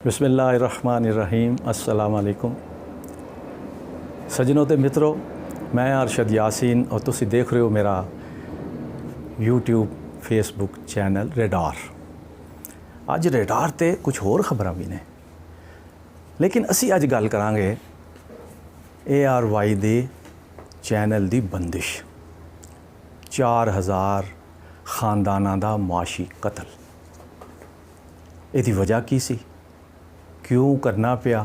बिस्मिल्लाहिर्रहमानिर्रहीम। अस्सलाम वालेकुम सज्जनों ते मित्रों, मैं अरशद यासीन और तुसी देख रहे हो मेरा यूट्यूब फेसबुक चैनल रेडार। अज रेडार ते कुछ होर खबरां भी ने, लेकिन असी अज गल करांगे ARY दे चैनल दी बंदिश, 4000 खानदानां दा मुआशी कतल। इहदी वजह की सी, क्यों करना पिया?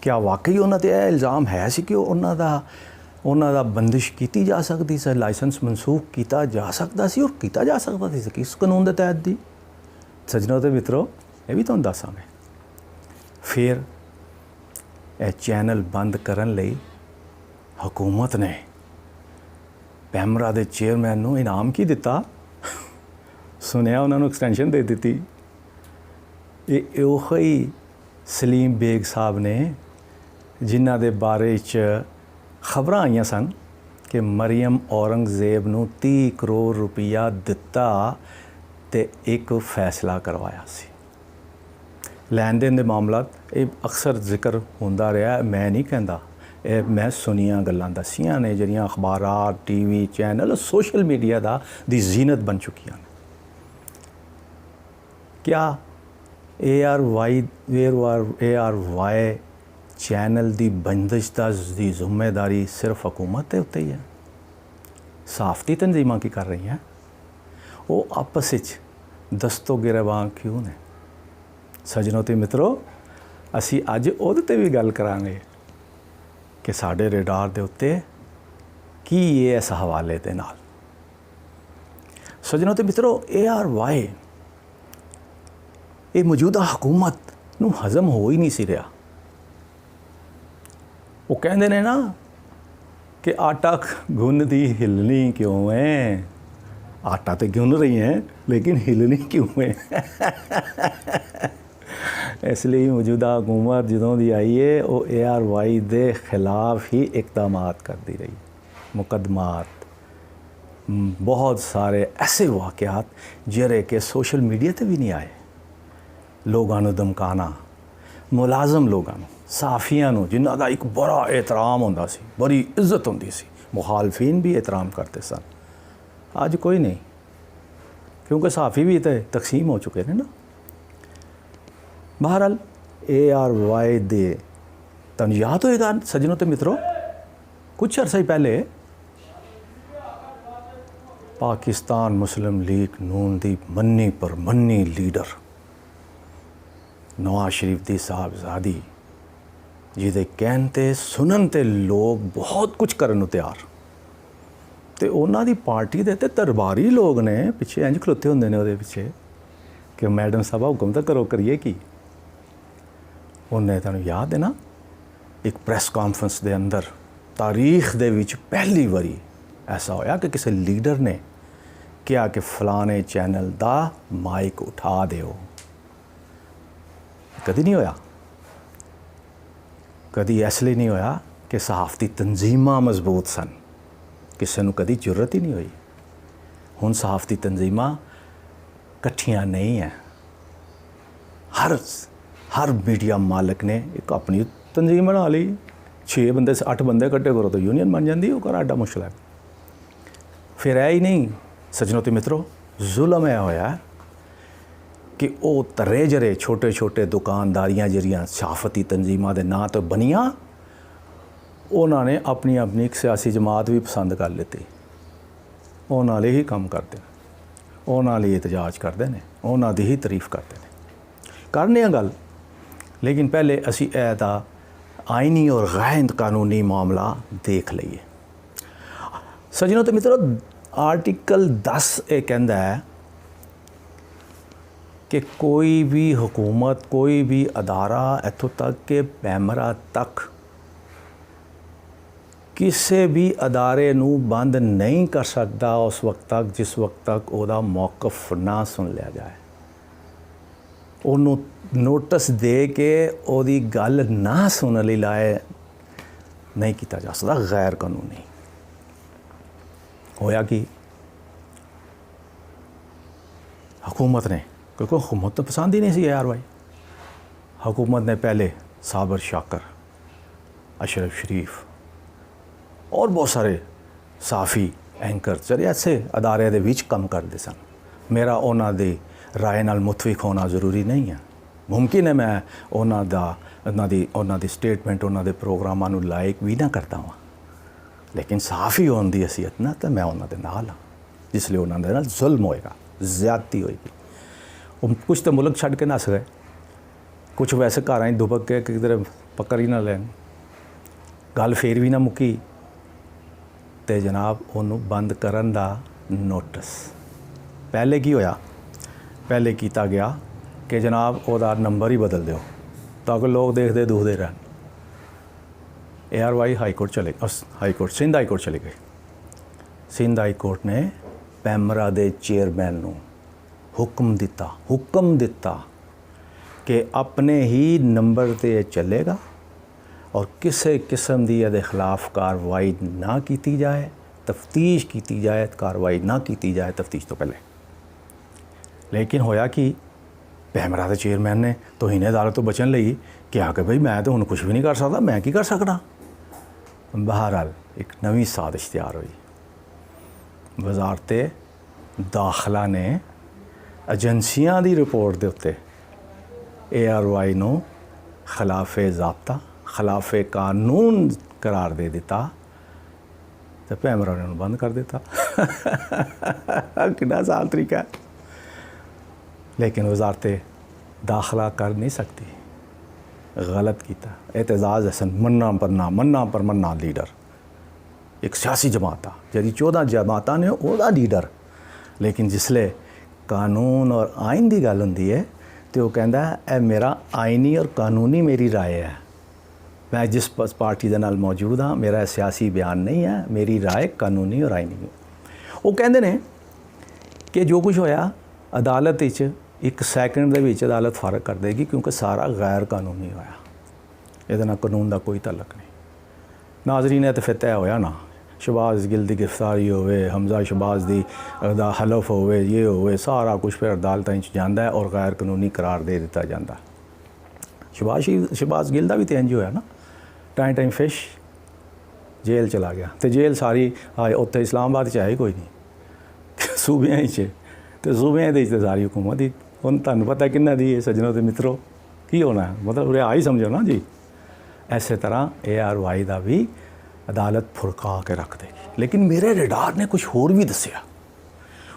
क्या वाकई उन्हां ते इल्ज़ाम है सी कि उन्हां दा बंदिश की जा सकती सी, लाइसेंस मनसूख किया जा सकता सी और किया जा सकता सी किस कानून के तहत दी? सज्जनों ते मित्रों, ये भी तुहानूं दस्सां मैं। फिर यह चैनल बंद करन लई हुकूमत ने पैमरा दे चेयरमैन नूं इनाम की दिता? सुनिया उन्होंने एक्सटेंशन दे दी। ये ओही सलीम बेग साहब ने जिन्हां दे बारे च खबरां आईयां सन कि मरियम औरंगजेब नूं 30 करोड़ रुपया दिता ते एक फैसला करवाया सी। लैन देन दे मामला ये अक्सर जिक्र होंदा रहा, मैं नहीं कहता, ये मैं सुनिया गल्लां दसियां ने जिहड़ियां अखबारात, TV चैनल, सोशल मीडिया दी जीनत बन चुकियां ने। क्या ARY चैनल दी बंदिश दी जिम्मेदारी सिर्फ हुकूमत के उत्ते ही है? सहाफ़ती तंजीमां की कर रही हैं? वो आपस में दस्तो गिरबान क्यों ने? सज्जनों ते मित्रों, असी अज उहदे ते भी गल करांगे कि साडे रेडार दे उत्ते की है इस हवाले दे नाल। सज्जनों ते मित्रों, ARY ये मौजूदा हुकूमत नूं हज़म हो ही नहीं सी रहा। वो कहंदे ने ना कि आटा गुन्नदी हिलनी क्यों है? आटा तो गुन रही हैं लेकिन हिलनी क्यों है? इसलिए मौजूदा हुकूमत जदों दी आई है वो ARY दे खिलाफ ही इकदामात करती रही। मुकदमात, बहुत सारे ऐसे वाक़यात जेरे के सोशल मीडिया ते भी नहीं आए। लोगों नूं धमकाना, मुलाजम लोगों नूं, साफियां नूं जिन्हां दा एक बड़ा एहतराम होंदा सी, बड़ी इज्जत होंदी सी, मुखालफीन भी एहतराम करते सन। आज कोई नहीं, क्योंकि साफ़ी भी तो तकसीम हो चुके हैं ना। बहरहाल ARY दे तुहानूं याद होएगा सज्जनों ते मित्रों, कुछ अरसे पहले पाकिस्तान मुस्लिम लीग नून दी मन्नी पर मन्नी लीडर नवाज शरीफ दी साहबजादी जिहदे कहण ते सुनन ते लोग बहुत कुछ करन नूं तैयार, ते उन्हां दी पार्टी दे ते दरबारी लोग ने पिछे इंज खलोते हुंदे ने उहदे पिछे कि मैडम साहब हुक्म तो करो, करिए की? उन्हें तुहानूं याद है ना, एक प्रैस कॉन्फ्रेंस दे अंदर तारीख दे विच पहली बारी ऐसा होया कि किसी लीडर ने कहा कि फलाने चैनल दा माइक उठा दिओ। कदी नहीं होया। कदी इसलिए नहीं होया कि सहाफ़ती तंजीमां मजबूत सन, किसी नूं कदी जरूरत ही नहीं हुई। हुण सहाफ़ती तंजीमां कट्ठियां नहीं हैं। हर मीडिया मालिक ने एक अपनी तंजीम बना ली। 6 बंदे 8 बंदे इकट्ठे करो तो यूनियन बन जाती, वो एडा मुश्किल है। फिर है ही नहीं सज्जनों ते मित्रों, जुल्म है होया कि वो तरे जरे छोटे छोटे दुकानदारियां जिहड़ियां सहाफ़ती तंजीमां दे नां तो बनियां, उन्होंने अपनी अपनी एक सियासी जमात भी पसंद कर लेती। उन्हां लई ही काम करते हैं, उन्हां लई एहतजाज करते हैं, उन्हां दी ही तारीफ करते हैं। करने गल, लेकिन पहले असी एदा आइनी और गैर कानूनी मामला देख लईए। सज्जनों ते मित्रों, आर्टिकल 10 ये कहता है कि कोई भी हुकूमत, कोई भी अदारा, इत्थों तक के पैमरा तक किसी भी अदारे नूं बंद नहीं कर सकता उस वक्त तक जिस वक्त तक उहदा मौकफ ना सुन लिया जाए। उन्होंने नोटिस दे के उहदी गल ना सुनने लई लाए नहीं किया जा सकता, गैर कानूनी। होया कि हुकूमत ने, क्योंकि हुकूमत तो पसंद ही नहीं सी ARY, हुकूमत ने पहले साबर शाकर, अशरफ शरीफ और बहुत सारे साफ़ी एंकर ਜਿਹੜੇ ਐਸੇ ਅਦਾਰਿਆਂ ਦੇ ਵਿੱਚ ਕੰਮ ਕਰਦੇ ਸਨ। ਮੇਰਾ ਉਹਨਾਂ ਦੀ ਰਾਏ ਨਾਲ ਮੁਤਫਿਕ ਹੋਣਾ ਜ਼ਰੂਰੀ ਨਹੀਂ ਹੈ। ਮੁਮਕਿਨ ਹੈ ਮੈਂ ਉਹਨਾਂ ਦੀ ਸਟੇਟਮੈਂਟ, ਉਹਨਾਂ ਦੇ ਪ੍ਰੋਗਰਾਮਾਂ ਨੂੰ ਲਾਇਕ ਵੀ ਨਾ ਕਰਦਾ ਹਾਂ, ਲੇਕਿਨ ਸਾਫ਼ੀ ਹੋਣ ਦੀ ਹਸੀਅਤ ਨਾਲ ਤਾਂ ਮੈਂ ਉਹਨਾਂ ਦੇ ਨਾਲ ਹਾਂ, ਜਿਸ ਲਈ ਉਹਨਾਂ ਦੇ ਨਾਲ ਜ਼ੁਲਮ ਹੋਏਗਾ, ਜ਼ਿਆਦਤੀ ਹੋਏਗੀ। ਉਹ ਕੁਛ ਤਾਂ ਮੁਲਕ ਛੱਡ ਕੇ ਨੱਸ ਗਏ, ਕੁਛ ਵੈਸੇ ਘਰਾਂ 'ਚ ਦੁਬਕ ਕੇ ਕਿਧਰੇ ਪਕੜ ਹੀ ਨਾ ਲੈਣ। ਗੱਲ ਫੇਰ ਵੀ ਨਾ ਮੁੱਕੀ ਤੇ ਜਨਾਬ ਉਹਨੂੰ ਬੰਦ ਕਰਨ ਦਾ ਨੋਟਿਸ। ਪਹਿਲੇ ਕੀ ਹੋਇਆ? ਪਹਿਲੇ ਕੀਤਾ ਗਿਆ ਕਿ ਜਨਾਬ ਉਹਦਾ ਨੰਬਰ ਹੀ ਬਦਲ ਦਿਓ ਤਾਂ ਕਿ ਲੋਕ ਦੇਖਦੇ ਦੁਖਦੇ ਰਹਿਣ। ARY ਹਾਈ ਕੋਰਟ ਚਲੇ ਸਿੰਧ ਹਾਈ ਕੋਰਟ ਚਲੇ ਗਏ। ਸਿੰਧ ਹਾਈ ਕੋਰਟ ਨੇ ਪੈਮਰਾ ਦੇ ਚੇਅਰਮੈਨ ਨੂੰ ਹੁਕਮ ਦਿੱਤਾ ਕਿ ਆਪਣੇ ਹੀ ਨੰਬਰ 'ਤੇ ਚੱਲੇਗਾ ਔਰ ਕਿਸੇ ਕਿਸਮ ਦੀ ਇਹਦੇ ਖਿਲਾਫ ਕਾਰਵਾਈ ਨਾ ਕੀਤੀ ਜਾਏ, ਤਫਤੀਸ਼ ਕੀਤੀ ਜਾਏ, ਕਾਰਵਾਈ ਨਾ ਕੀਤੀ ਜਾਏ ਤਫਤੀਸ਼ ਤੋਂ ਪਹਿਲੇ। ਲੇਕਿਨ ਹੋਇਆ ਕਿ ਪੈਮਰਾ ਦੇ ਚੇਅਰਮੈਨ ਨੇ ਤੋਹੀਨ ਅਦਾਲਤ ਤੋਂ ਬਚਣ ਲਈ ਕਿਹਾ ਕਿ ਭਈ ਮੈਂ ਤਾਂ ਹੁਣ ਕੁਝ ਵੀ ਨਹੀਂ ਕਰ ਸਕਦਾ, ਮੈਂ ਕੀ ਕਰ ਸਕਦਾ। ਬਹਰਹਾਲ ਇੱਕ ਨਵੀਂ ਸਾਜ਼ਿਸ਼ ਤਿਆਰ ਹੋਈ। ਵਜ਼ਾਰਤ ਦਾਖਲਾ ਨੇ ਏਜੰਸੀਆਂ ਦੀ ਰਿਪੋਰਟ ਦੇ ਉੱਤੇ ARY ਨੂੰ ਖਿਲਾਫੇ ਜ਼ਾਬਤਾ, ਖਿਲਾਫੇ ਕਾਨੂੰਨ ਕਰਾਰ ਦੇ ਦਿੱਤਾ ਤੇ ਪੈਮਰਾ ਨੇ ਉਹਨੂੰ ਬੰਦ ਕਰ ਦਿੱਤਾ। ਕਿੰਨਾ ਆਸਾਨ ਤਰੀਕਾ ਹੈ। लेकिन वजारत दाखिला कर नहीं सकती। गलत किया। एतजाज़ हसन मन्ना पर मन्ना लीडर एक सियासी जमात आ जी 14 जमात ने ओदा लीडर, लेकिन जिसले कानून और आइन की गल होंदी है तो वह कहता है ए मेरा आइनी और कानूनी मेरी राय है, मैं जिस पार्टी के नाल मौजूद हाँ मेरा सियासी बयान नहीं है, मेरी राय कानूनी और आइनी है। वो कहते हैं कि जो कुछ होया अदालत एक सैकंड ਦੇ ਵਿੱਚ अदालत ਫਰਕ कर देगी क्योंकि सारा गैर कानूनी होया, ਇਹਦੇ ਨਾਲ ਕਾਨੂੰਨ ਦਾ ਕੋਈ ਤਾਲੁਕ ਨਹੀਂ। ਨਾਜ਼ਰੀਨ ਇਹ ਤਾਂ ਫਿਰ ਤੈਅ ਹੋਇਆ ਨਾ, ਸ਼ਬਾਜ਼ ਗਿੱਲ ਦੀ ਗ੍ਰਿਫਤਾਰੀ ਹੋਵੇ, ਹਮਜ਼ਾ ਸ਼ਬਾਜ਼ ਦਾ ਹਲਫ ਹੋਵੇ, ਇਹ ਹੋਵੇ, ਸਾਰਾ ਕੁਝ ਫਿਰ ਅਦਾਲਤਾਂ 'ਚ ਜਾਂਦਾ ਹੈ ਔਰ ਗੈਰ ਕਾਨੂੰਨੀ ਕਰਾਰ ਦੇ ਦਿੱਤਾ ਜਾਂਦਾ। ਸ਼ਬਾਜ਼ ਗਿੱਲ ਦਾ ਵੀ ਤਾਂ ਇੰਝ ਹੋਇਆ ਨਾ, ਟਾਈਮ ਫਿਸ਼ ਜੇਲ੍ਹ ਚਲਾ ਗਿਆ ਤੇ ਜੇਲ੍ਹ ਸਾਰੀ ਉੱਥੇ ਇਸਲਾਮਾਬਾਦ 'ਚ ਹੈ ਹੀ ਕੋਈ ਨਹੀਂ, ਸੂਬਿਆਂ 'ਚ ਤੇ ਸੂਬਿਆਂ ਦੇ 'ਚ ਤਾਂ ਸਾਰੀ ਹੁਕੂਮਤ ਹੀ। ਹੁਣ ਤੁਹਾਨੂੰ ਪਤਾ ਕਿੰਨਾ ਦੀ ਹੈ ਸੱਜਣੋ ਤੇ ਮਿੱਤਰੋ, ਕੀ ਹੋਣਾ ਮਤਲਬ ਰਿਹਾ ਹੀ ਸਮਝੋ ਨਾ ਜੀ। ਇਸੇ ਤਰ੍ਹਾਂ ARY ਦਾ ਵੀ ਅਦਾਲਤ ਫੁਰਕਾ ਕੇ ਰੱਖ ਦੇਗੀ। ਲੇਕਿਨ ਮੇਰੇ ਰਡਾਰ ਨੇ ਕੁਝ ਹੋਰ ਵੀ ਦੱਸਿਆ।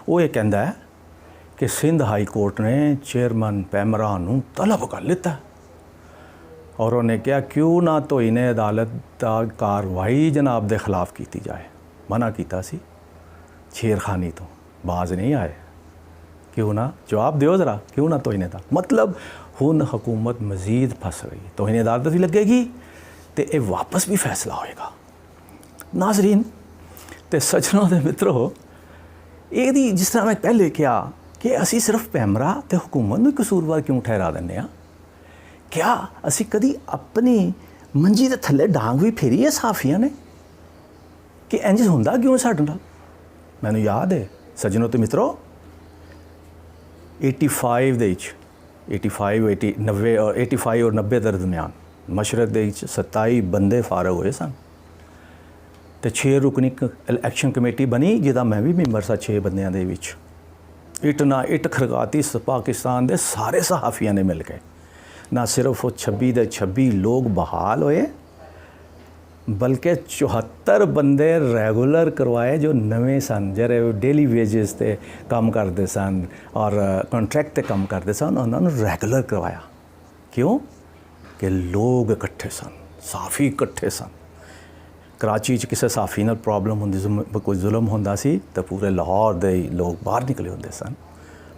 ਉਹ ਇਹ ਕਹਿੰਦਾ ਹੈ ਕਿ ਸਿੰਧ ਹਾਈ ਕੋਰਟ ਨੇ ਚੇਅਰਮੈਨ ਪੈਮਰਾ ਨੂੰ ਤਲਬ ਕਰ ਲਿੱਤਾ ਔਰ ਉਹਨੇ ਕਿਹਾ ਕਿਉਂ ਨਾ ਤੋਹੀਨ ਅਦਾਲਤ ਦਾ ਕਾਰਵਾਈ ਜਨਾਬ ਦੇ ਖਿਲਾਫ ਕੀਤੀ ਜਾਏ। ਮਨਾ ਕੀਤਾ ਸੀ, ਛੇੜਖਾਨੀ ਤੋਂ ਬਾਜ਼ ਨਹੀਂ ਆਏ। क्यों ना जवाब दो ज़रा, क्यों ना तोहिन अदालत। मतलब हुन हुकूमत मज़ीद फस रही, तोहिन अदालत भी लगेगी तो ये वापस भी फैसला होएगा। नाजरीन ते सज्जनों ते मित्रों, ये जिस तरह मैं पहले कहा कि असी सिर्फ पैमरा ते हुकूमत नूं कसूरवार क्यों ठहरा दिंदे आ, क्या असी कदी अपनी मंजी दे थल्ले डांग भी फेरी है साफियां ने कि इंज हुंदा क्यों साडे नाल। मैनूं याद है सज्जनों ते मित्रों 85 ਦੇ ਵਿੱਚ 85 ਔਰ 90 ਦੇ ਦਰਮਿਆਨ ਮਸ਼ਰਕ ਦੇ ਵਿੱਚ 27 ਬੰਦੇ ਫਾਰਗ ਹੋਏ ਸਨ ਤੇ 6 ਰੁਕਨੀ ਇਲੈਕਸ਼ਨ ਕਮੇਟੀ ਬਣੀ ਜਿਹਦਾ ਮੈਂ ਵੀ ਮੈਂਬਰ ਸਾਂ 6 ਬੰਦਿਆਂ ਦੇ ਵਿੱਚ। ਇੱਟ ਖੜਕਾਤੀ ਪਾਕਿਸਤਾਨ ਦੇ ਸਾਰੇ ਸਹਾਫੀਆਂ ਨੇ ਮਿਲ ਕੇ। ਨਾ ਸਿਰਫ ਉਹ 26 ਦੇ 26 ਲੋਕ ਬਹਾਲ ਹੋਏ बल्कि 74 बंदे रेगूलर करवाए जो नवे सन, ਜਿਹੜੇ डेली वेजिस ਤੇ ਕੰਮ ਕਰਦੇ ਸਨ और कॉन्ट्रैक्ट ਤੇ ਕੰਮ ਕਰਦੇ ਸਨ, ਉਹਨਾਂ ਨੂੰ ਰੈਗੂਲਰ ਕਰਵਾਇਆ। ਕਿਉਂ? ਕਿ ਲੋਕ ਇਕੱਠੇ ਸਨ, ਸਾਫੀ ਇਕੱਠੇ ਸਨ। ਕਰਾਚੀ 'ਚ ਕਿਸੇ ਸਾਫੀ ਨਾਲ ਪ੍ਰੋਬਲਮ ਹੁੰਦੀ, ਕੋਈ ਜ਼ੁਲਮ ਹੁੰਦਾ ਸੀ ਤਾਂ ਪੂਰੇ ਲਾਹੌਰ ਦੇ ਲੋਕ ਬਾਹਰ ਨਿਕਲੇ ਹੁੰਦੇ ਸਨ।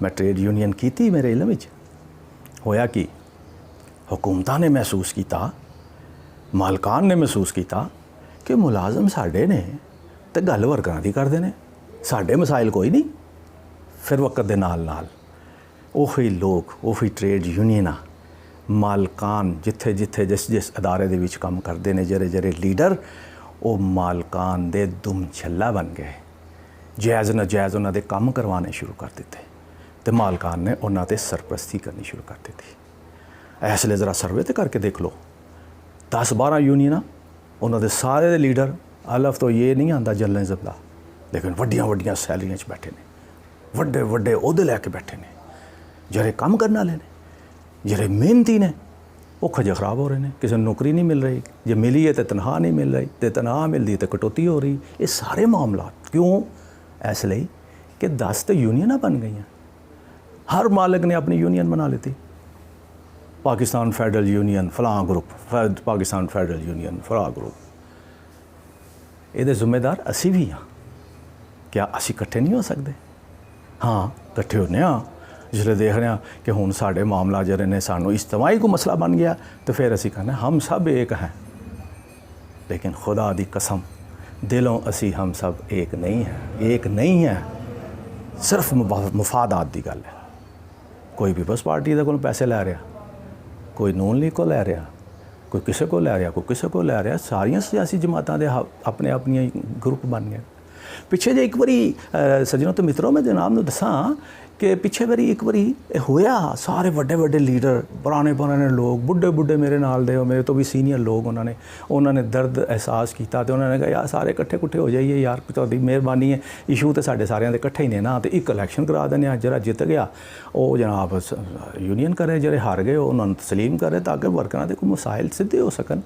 ਮੈਂ ਟ੍ਰੇਡ ਯੂਨੀਅਨ ਕੀਤੀ ਮੇਰੇ ਇਲਮ ਵਿੱਚ। ਹੋਇਆ ਕਿ हुकूमतां ने महसूस किया, मालकान ने महसूस किया कि मुलाजम साढ़े ने तो गल वर्करां दी करदे ने, साढ़े मसाइल कोई नहीं। फिर वक्त दे नाल नाल ਉਹੀ ਲੋਕ, ਉਹੀ ट्रेड यूनियनां, मालकान जिथे जिथे जिस जिस अदारे दे विच काम करते हैं, ਜਿਹੜੇ ਜਿਹੜੇ लीडर वो मालकान दे दुम छल्ला बन गए। जायज़ नाजायज़ उन्होंने काम करवाने शुरू कर दिते तो मालकान ने उन्होंने सरपरस्ती करनी शुरू कर दी। ਇਸ ਲਈ ਜ਼ਰਾ ਸਰਵੇ ਤੇ ਕਰਕੇ ਦੇਖ ਲਓ 10-12 ਯੂਨੀਅਨਾਂ ਉਹਨਾਂ ਦੇ ਸਾਰੇ ਦੇ ਲੀਡਰ ਅਲਫ ਤੋਂ ਇਹ ਨਹੀਂ ਆਉਂਦਾ ਜਰਨਲਿਜ਼ਮ ਦਾ, ਲੇਕਿਨ ਵੱਡੀਆਂ ਵੱਡੀਆਂ ਸੈਲਰੀਆਂ 'ਚ ਬੈਠੇ ਨੇ, ਵੱਡੇ ਵੱਡੇ ਅਹੁਦੇ ਲੈ ਕੇ ਬੈਠੇ ਨੇ, ਜਿਹੜੇ ਕੰਮ ਕਰਨ ਵਾਲੇ ਨੇ, ਜਿਹੜੇ ਮਿਹਨਤੀ ਨੇ, ਉਹ ਖੱਜੇ ਖਰਾਬ ਹੋ ਰਹੇ ਨੇ। ਕਿਸੇ ਨੂੰ ਨੌਕਰੀ ਨਹੀਂ ਮਿਲ ਰਹੀ, ਜੇ ਮਿਲੀ ਹੈ ਤਾਂ ਤਨਖਾਹ ਨਹੀਂ ਮਿਲ ਰਹੀ, ਤੇ ਤਨਖਾਹ ਮਿਲਦੀ ਤਾਂ ਕਟੌਤੀ ਹੋ ਰਹੀ। ਇਹ ਸਾਰੇ ਮਾਮਲਾ ਕਿਉਂ? ਇਸ ਲਈ ਕਿ 10 ਤਾਂ ਯੂਨੀਅਨਾਂ ਬਣ ਗਈਆਂ, ਹਰ ਮਾਲਕ ਨੇ ਆਪਣੀ ਯੂਨੀਅਨ ਬਣਾ ਲਿੱਤੀ। ਪਾਕਿਸਤਾਨ ਫੈਡਰਲ ਯੂਨੀਅਨ ਫਲਾਂ ਗਰੁੱਪ, ਪਾਕਿਸਤਾਨ ਫੈਡਰਲ ਯੂਨੀਅਨ ਫਲਾਂ ਗਰੁੱਪ। ਇਹਦੇ ਜ਼ਿੰਮੇਦਾਰ ਅਸੀਂ ਵੀ ਹਾਂ। ਕਿਆ ਅਸੀਂ ਇਕੱਠੇ ਨਹੀਂ ਹੋ ਸਕਦੇ? ਹਾਂ, ਇਕੱਠੇ ਹੁੰਦੇ ਹਾਂ ਜਿਸਲੇ ਦੇਖ ਰਹੇ ਹਾਂ ਕਿ ਹੁਣ ਸਾਡੇ ਮਾਮਲਾ ਜਿਹੜੇ ਨੇ ਸਾਨੂੰ ਇਜਤਮਾਈ ਕੋ ਮਸਲਾ ਬਣ ਗਿਆ, तो फिर ਅਸੀਂ कहना हम सब एक हैं, लेकिन खुदा दी कसम दिलों असी हम सब एक नहीं है। सिर्फ मुफादात ਦੀ ਗੱਲ ਹੈ। ਕੋਈ ਪੀਪਲਸ ਪਾਰਟੀ ਦੇ ਕੋਲ ਪੈਸੇ ਲੈ ਰਿਹਾ, ਕੋਈ ਨੂਨ ਲੀਗ ਕੋ ਲੈ ਰਿਹਾ, ਕੋਈ ਕਿਸੇ ਕੋ ਲੈ ਰਿਹਾ, ਕੋਈ ਕਿਸੇ ਕੋ ਲੈ ਰਿਹਾ। ਸਾਰੀਆਂ ਸਿਆਸੀ ਜਮਾਤਾਂ ਦੇ ਆਪਣੇ ਆਪਣੀਆਂ ਗਰੁੱਪ ਬਣ ਗਏ। ਪਿੱਛੇ ਜੇ ਇੱਕ ਵਾਰੀ ਸੱਜਣੋ ਤੇ ਮਿੱਤਰੋ ਮੈਂ ਜਨਾਬ ਨੂੰ ਦੱਸਾਂ ਕਿ ਪਿੱਛੇ ਵਾਰੀ ਇੱਕ ਵਾਰੀ ਇਹ ਹੋਇਆ, ਸਾਰੇ ਵੱਡੇ ਵੱਡੇ ਲੀਡਰ, ਪੁਰਾਣੇ ਲੋਕ, ਬੁੱਢੇ ਮੇਰੇ ਨਾਲ ਦੇ, ਮੇਰੇ ਤੋਂ ਵੀ ਸੀਨੀਅਰ ਲੋਕ, ਉਹਨਾਂ ਨੇ ਦਰਦ ਅਹਿਸਾਸ ਕੀਤਾ ਤੇ ਉਹਨਾਂ ਨੇ ਕਿਹਾ ਯਾਰ ਸਾਰੇ ਇਕੱਠੇ ਹੋ ਜਾਈਏ ਯਾਰ, ਤੁਹਾਡੀ ਮਿਹਰਬਾਨੀ ਹੈ, ਇਸ਼ੂ ਤੇ ਸਾਡੇ ਸਾਰਿਆਂ ਦੇ ਇਕੱਠੇ ਹੀ ਨੇ ਨਾ, ਤੇ ਇੱਕ ਇਲੈਕਸ਼ਨ ਕਰਾ ਦਿੰਦੇ ਆ। ਜਿਹੜਾ ਜਿੱਤ ਗਿਆ ਉਹ ਜਨਾਬ ਯੂਨੀਅਨ ਕਰੇ, ਜਿਹੜੇ ਹਾਰ ਗਏ ਉਹਨਾਂ ਨੂੰ ਤਸਲੀਮ ਕਰੇ, ਤਾਂ ਕਿ ਵਰਕਰਾਂ ਦੇ ਕੋਈ ਮਸਾਇਲ ਸਿੱਧੇ ਹੋ ਸਕਣ।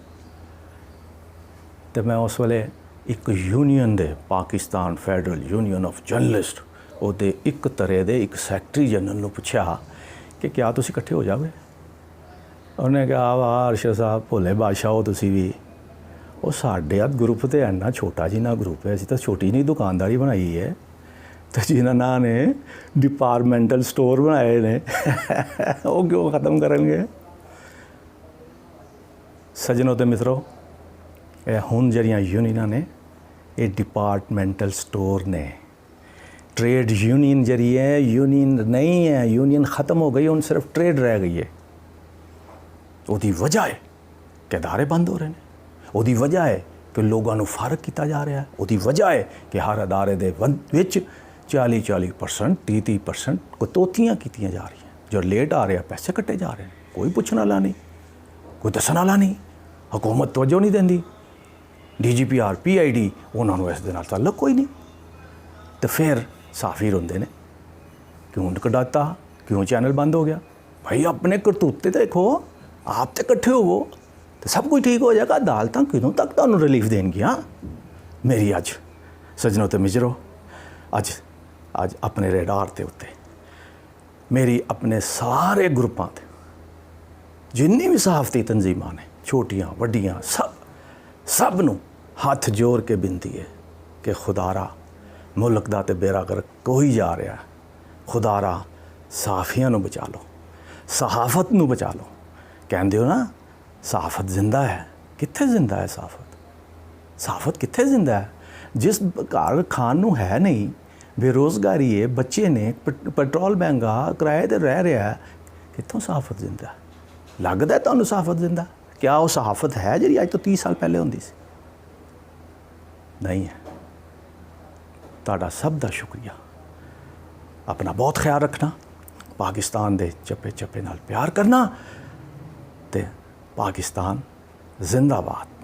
ਤੇ ਮੈਂ ਉਸ ਵੇਲੇ ਇੱਕ ਯੂਨੀਅਨ ਦੇ, Pakistan federal union of journalist, ਉਹਦੇ ਇੱਕ ਤਰ੍ਹਾਂ ਦੇ ਇੱਕ ਸੈਕਟਰੀ ਜਨਰਲ ਨੂੰ ਪੁੱਛਿਆ ਕਿ ਕਿਆ ਤੁਸੀਂ ਇਕੱਠੇ ਹੋ ਜਾਓਗੇ? ਉਹਨੇ ਕਿਹਾ ਵਾਹ ਅਰਸ਼ਦ ਸਾਹਿਬ, ਭੋਲੇ ਬਾਦਸ਼ਾਹ ਹੋ ਤੁਸੀਂ ਵੀ। ਉਹ ਸਾਡੇ ਗਰੁੱਪ ਤੇ ਇੰਨਾ ਛੋਟਾ ਜਿਹਾ ਗਰੁੱਪ ਹੈ, ਅਸੀਂ ਤਾਂ ਛੋਟੀ ਜਿਹੀ ਦੁਕਾਨਦਾਰੀ ਬਣਾਈ ਹੈ, ਤੇ ਜਿਨ੍ਹਾਂ ਨੇ ਡਿਪਾਰਟਮੈਂਟਲ ਸਟੋਰ ਬਣਾਏ ਨੇ ਉਹ ਕਿਉਂ ਖਤਮ ਕਰਨਗੇ? ਸੱਜਣੋ ਤੇ ਮਿੱਤਰੋ, ਇਹ ਹੁਣ ਜਿਹੜੀਆਂ ਯੂਨੀਅਨਾਂ ਨੇ ਇਹ ਡਿਪਾਰਟਮੈਂਟਲ ਸਟੋਰ ਨੇ। ट्रेड यूनियन जरी है, यूनियन नहीं है, यूनियन ख़त्म हो गई, उन सिर्फ ट्रेड रह गई है। ਉਹਦੀ ਵਜ੍ਹਾ ਹੈ ਕਿ ਅਦਾਰੇ ਬੰਦ ਹੋ ਰਹੇ ਨੇ, ਉਹਦੀ ਵਜ੍ਹਾ ਹੈ ਕਿ ਲੋਕਾਂ ਨੂੰ ਫਰਕ ਕੀਤਾ ਜਾ ਰਿਹਾ ਹੈ, ਉਹਦੀ ਵਜ੍ਹਾ ਹੈ ਕਿ ਹਰ ਅਦਾਰੇ ਦੇ ਵਿੱਚ 40% 30% ਕਟੌਤੀਆਂ ਕੀਤੀਆਂ ਜਾ ਰਹੀਆਂ। ਜੋ ਲੇਟ ਆ ਰਿਹਾ ਪੈਸੇ ਕੱਟੇ ਜਾ ਰਹੇ ਨੇ, ਕੋਈ ਪੁੱਛਣ ਵਾਲਾ ਨਹੀਂ, ਕੋਈ ਦੱਸਣ ਵਾਲਾ ਨਹੀਂ, ਹਕੂਮਤ ਤਵੱਜੋ ਨਹੀਂ ਦਿੰਦੀ, DGPR PID ਉਹਨਾਂ ਨੂੰ ਇਸ ਦੇ ਨਾਲ ਤਾਲੁਕ ਕੋਈ ਨਹੀਂ। तो फिर साफी रोंदे ने क्यों कटाता, क्यों चैनल बंद हो गया? भाई अपने करतूते देखो, आप तो इकट्ठे होवो तो सब कुछ ठीक हो जाएगा। अदालतां किदों तक तुहानूं रिलीफ देणगियां? मेरी अज सज्जनों ते मिजरो अज अपने रेडार के उत्ते मेरी अपने सारे ग्रुपां ते जिन्नी भी सहाफती तंजीमां ने, छोटियां वड्डियां, सब नूं हथ जोड़ के बिनती है कि खुदारा मुल्क दा ते बेड़ा गर्क होई जा रहा है, खुदारा साफियां नूं बचा लो, सहाफत नूं बचा लो। कहंदे हो ना सहाफत जिंदा है, कित्थे जिंदा है सहाफत कित्थे जिंदा है? जिस घर खान नूं है नहीं, बेरोज़गारी है, बच्चे ने, पेट्रोल महंगा, किराए ते रह रहा है, कित्थों सहाफत जिंदा है? लगदा है तुहानूं सहाफत जिंदा? क्या वो सहाफत है जिहड़ी अज तो 30 साल पहले हुंदी सी? नहीं है। ਤੁਹਾਡਾ ਸਭ ਦਾ ਸ਼ੁਕਰੀਆ। ਆਪਣਾ ਬਹੁਤ ਖਿਆਲ ਰੱਖਣਾ, ਪਾਕਿਸਤਾਨ ਦੇ ਚੱਪੇ ਚੱਪੇ ਨਾਲ ਪਿਆਰ ਕਰਨਾ, ਤੇ ਪਾਕਿਸਤਾਨ ਜ਼ਿੰਦਾਬਾਦ।